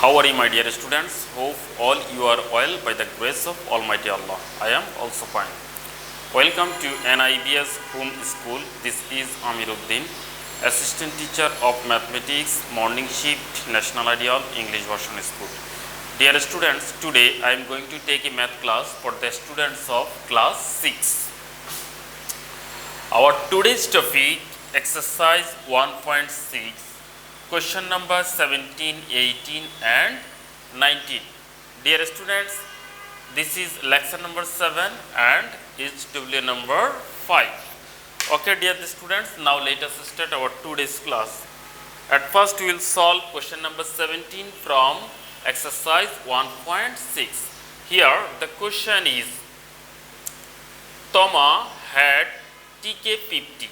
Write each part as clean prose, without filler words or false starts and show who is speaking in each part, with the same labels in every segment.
Speaker 1: How are you, my dear students? Hope all you are well by the grace of Almighty Allah. I am also fine. Welcome to NIBS Home School. This is Amir Uddin, Assistant Teacher of Mathematics, Morning Shift, National Ideal, English Version School. Dear students, today I am going to take a math class for the students of class 6. Our today's topic, exercise 1.6. Question number 17, 18 and 19. Dear students, this is lecture number 7 and HW number 5. Okay, dear students, now let us start our today's class. At first we will solve question number 17 from exercise 1.6. Here the question is, Toma had TK 50.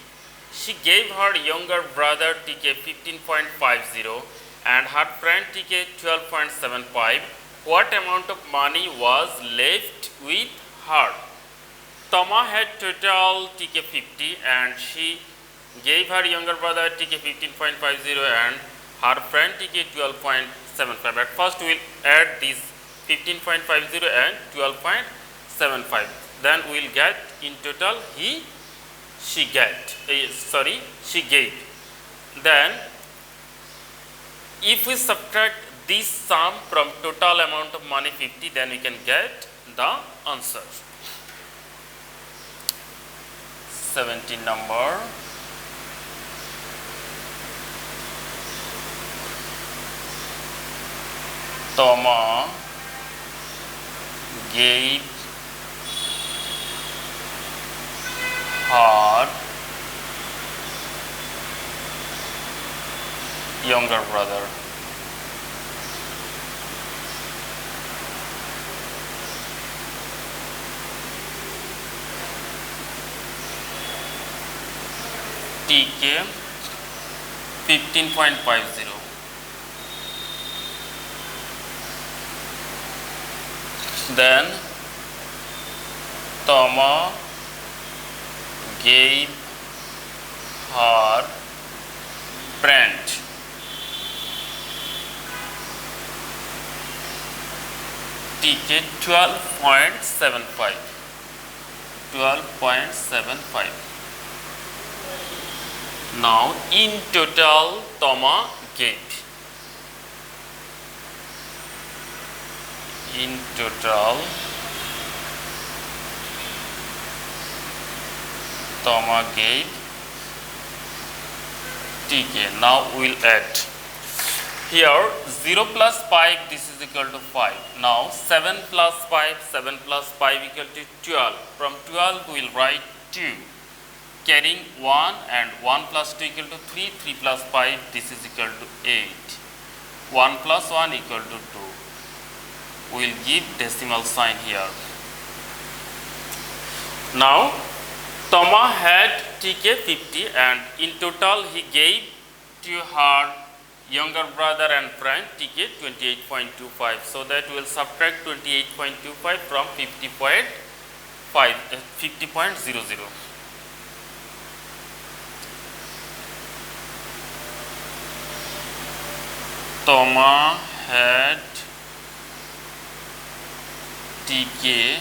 Speaker 1: She gave her younger brother TK 15.50 and her friend TK 12.75. What amount of money was left with her? Toma had total TK 50 and she gave her younger brother TK 15.50 and her friend TK 12.75. At first we will add these 15.50 and 12.75. Then we will get in total she gave. Then if we subtract this sum from total amount of money 50, then we can get the answer. 17 number. Toma gave her younger brother TK 15.50. Then Toma gave her friend TK 12.75. 12.75. Now in total Toma gave. In total Toma gave TK. Now we will add. Here 0 plus 5, this is equal to 5. Now 7 plus 5, 7 plus 5 equal to 12. From 12 we will write 2. Carrying 1 and 1 plus 2 equal to 3, 3 plus 5, this is equal to 8. 1 plus 1 equal to 2. We will give decimal sign here. Now Toma had TK 50 and in total he gave to her younger brother and friend TK 28.25. So that we will subtract 28.25 from 50.00. Toma had TK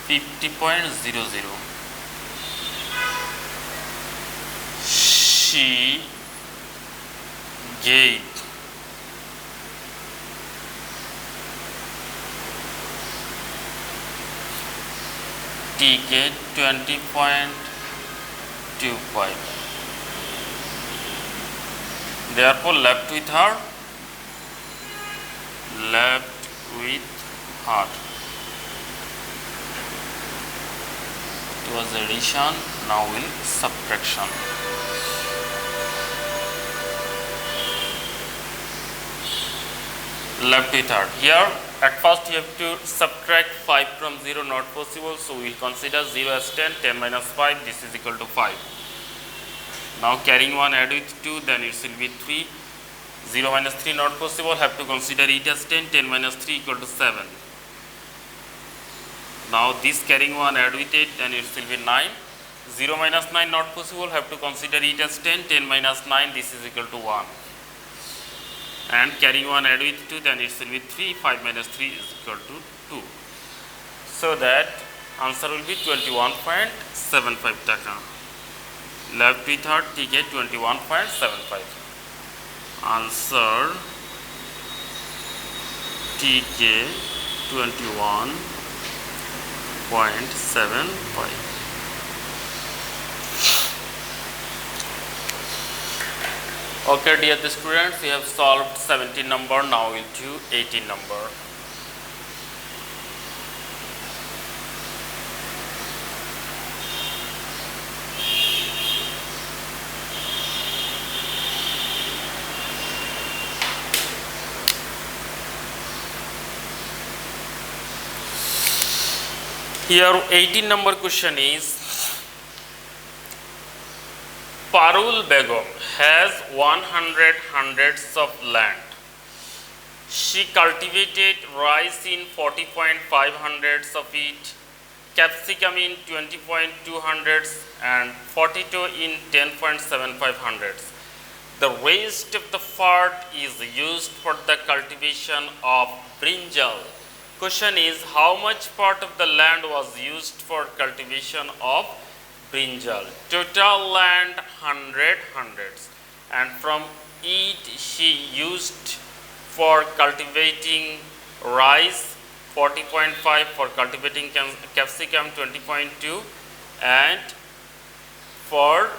Speaker 1: 50.00. She gave TK 20.25. Therefore left with her. It was addition, now will subtraction. Left with her. Here at first you have to subtract 5 from 0, not possible, so we will consider 0 as 10, 10 minus 5, this is equal to 5. Now carrying 1 add with 2, then it will be 3. 0 minus 3 not possible, have to consider it as 10, 10 minus 3 equal to 7. Now this carrying 1 add with it, then it will be 9. 0 minus 9 not possible, have to consider it as 10, 10 minus 9, this is equal to 1. and carrying 1 add with 2, then it will be 3. 5 minus 3 is equal to 2. So that answer will be 21.75 taka. Left with her TK 21.75. Answer TK 21.75. Okay, dear students, we have solved 17 number. Now we'll do 18 number. Here 18 number question is, Parul Begum has 100 hundreds of land. She cultivated rice in 40.5 hundreds of it, capsicum in 20.2 hundreds and potato in 10.75 hundreds. The rest of the part is used for the cultivation of brinjal. Question is, how much part of the land was used for cultivation of brinjal? Total land 100 hundreds, and from it she used for cultivating rice 40.5, for cultivating capsicum 20.2, and for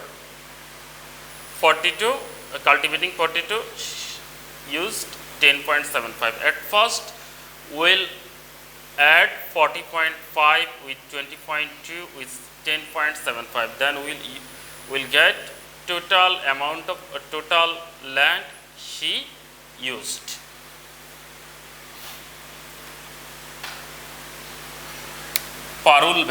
Speaker 1: potato, cultivating potato used 10.75. At first we'll add 40.5 with 20.2 with 10.75, then we'll get total amount of total land she used. Parul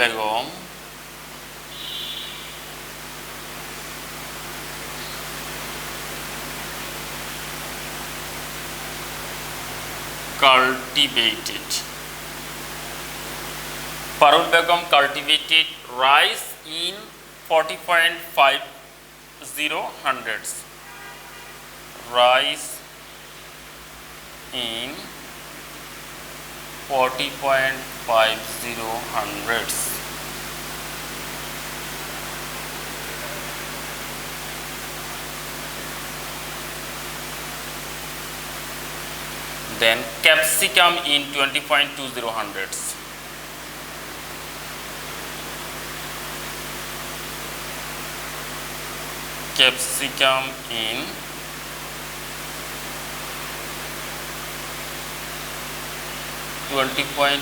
Speaker 1: Begum cultivated rice in 40.50 hundreds. Rice in 40.50 hundreds. Then capsicum in 20.20 hundreds. Capsicum in 20.20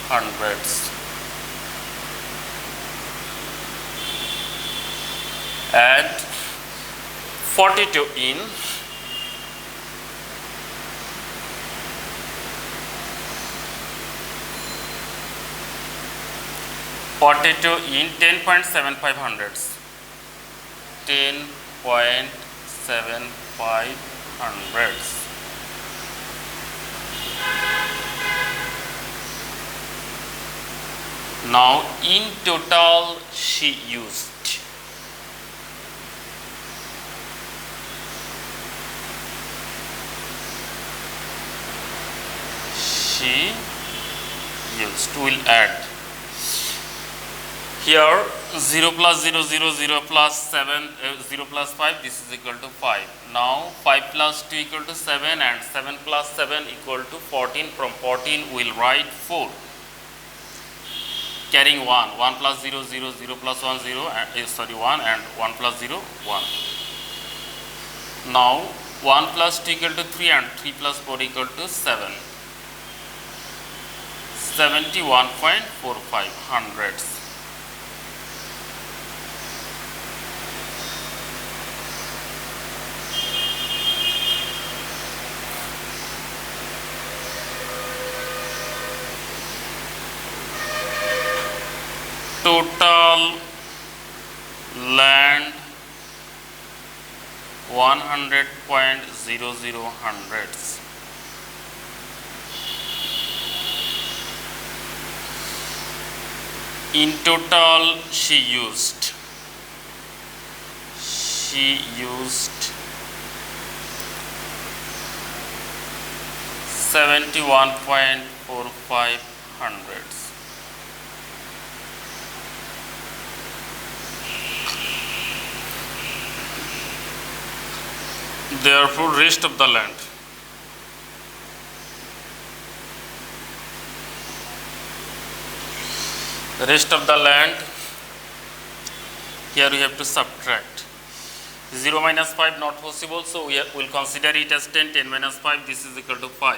Speaker 1: hundreds. And potato in 10.75 hundreds. 10.75 hundreds. Now in total she used will add here 0 plus 0 0 0 plus 7 0 plus 5, this is equal to 5. Now 5 plus 2 equal to 7 and 7 plus 7 equal to 14. From 14 we will write 4. Carrying 1, 1 plus 0 0 0 plus 1 0 1 and 1 plus 0 1. Now 1 plus 2 equal to 3 and 3 plus 4 equal to 7. 71.45 hundreds. Total land 100.00 hundreds. In total she used 71.45 hundredths. Therefore, rest of the land. Rest of the land, here we have to subtract. 0 minus 5 not possible, so we will consider it as 10. 10 minus 5, this is equal to 5.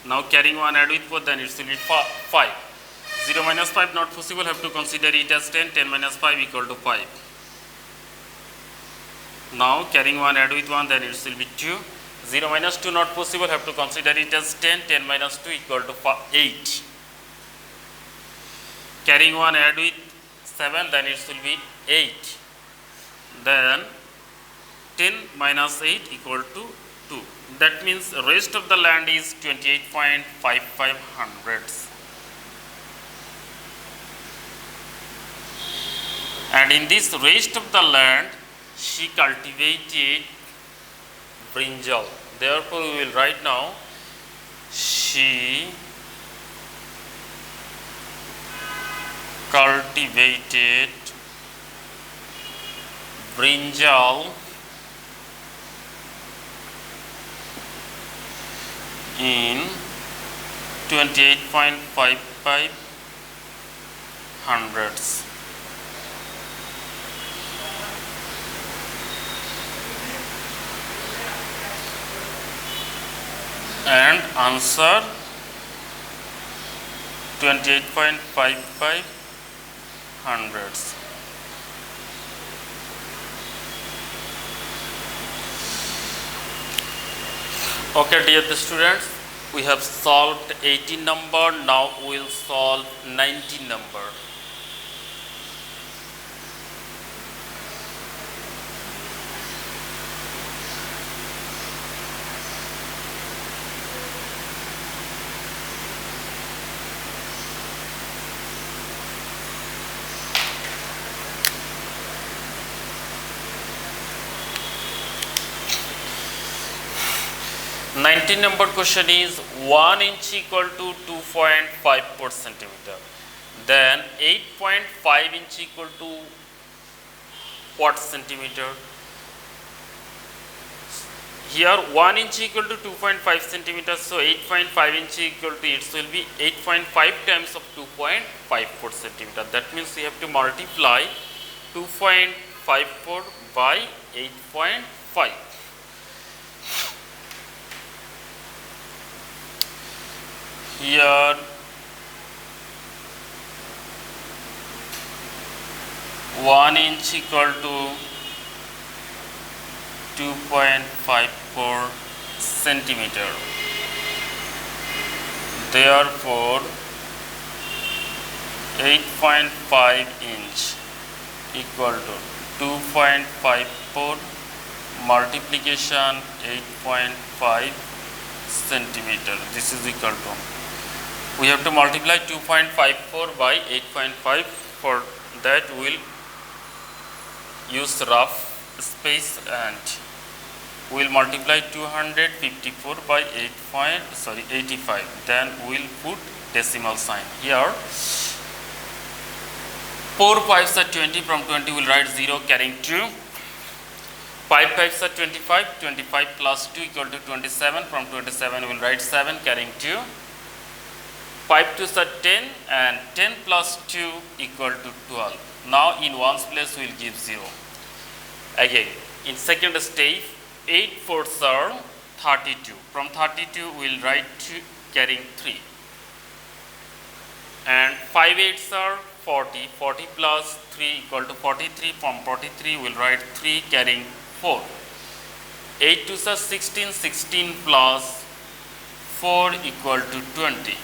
Speaker 1: Now carrying 1 add with 4, then it will be 5. 0 minus 5 not possible, have to consider it as 10. 10 minus 5 equal to 5. Now carrying 1 add with 1, then it will be 2. 0 minus 2 not possible, have to consider it as 10. 10 minus 2 equal to 8. Carrying 1 add with 7, then it will be 8. Then 10 minus 8 equal to 2. That means rest of the land is 28.55 hundredths. And in this rest of the land, she cultivated brinjal. Therefore, we will write now, she cultivated brinjal in 28.55 hundredths. And answer 28.55 hundredths. Okay, dear students, we have solved 18 number. Now we will solve 19 number. Number question is 1 inch equal to 2.54 centimeter. Then 8.5 inch equal to what centimeter? Here 1 inch equal to 2.5 centimeter. So 8.5 inch equal to, it will be 8.5 times of 2.54 centimeter. That means we have to multiply 2.54 by 8.5. Here 1 inch equal to 2.54 centimeter. Therefore, 8.5 inch equal to 2.54 multiplication 8.5 centimeter. This is equal to, we have to multiply 2.54 by 8.5. For that we will use rough space and we will multiply 254 by 85. Then we will put decimal sign. Here 4 5s are 20, from 20 we will write 0 carrying 2. 5 5s are 25, 25 plus 2 equal to 27, from 27 we will write 7 carrying 2. 5 2s are 10 and 10 plus 2 equal to 12. Now in ones place we will give 0. Again in second stage 8 4s are 32. From 32 we will write 2 carrying 3. And 5 8s are 40. 40 plus 3 equal to 43. From 43 we will write 3 carrying 4. 8 2s are 16. 16 plus 4 equal to 20.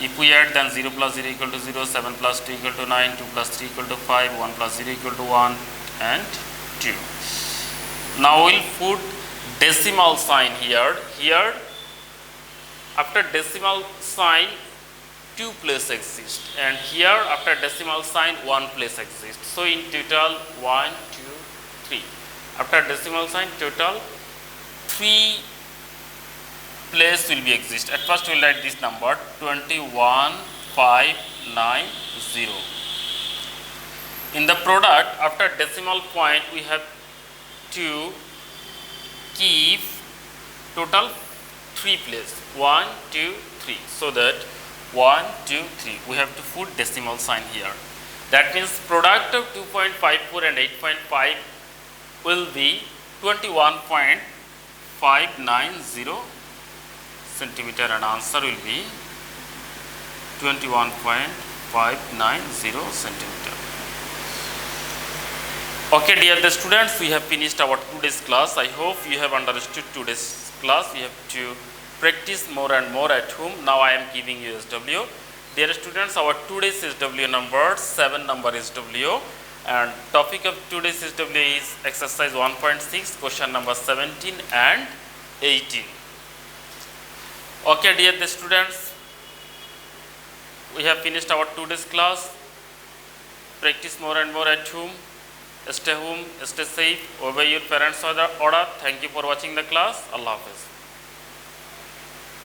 Speaker 1: If we add, then 0 plus 0 equal to 0, 7 plus 2 equal to 9, 2 plus 3 equal to 5, 1 plus 0 equal to 1 and 2. Now we will put decimal sign here. Here after decimal sign 2 place exists, and here after decimal sign 1 place exists. So in total 1 2 3. After decimal sign total 3 place will be exist. At first we will write this number 21590. In the product, after decimal point we have to keep total 3 places, 1, 2, 3. So that 1, 2, 3 we have to put decimal sign here. That means product of 2.54 and 8.5 will be 21.590 centimeter, and answer will be 21.590 centimeter. Okay, dear the students, we have finished our today's class. I hope you have understood today's class. We have to practice more and more at home. Now I am giving you SW. Dear students, our today's SW number 7 number SW, and topic of today's SW is exercise 1.6 question number 17 and 18. Okay, dear the students, we have finished our today's class. Practice more and more at home. Stay home, stay safe, obey your parents' order. Thank you for watching the class. Allah Hafiz.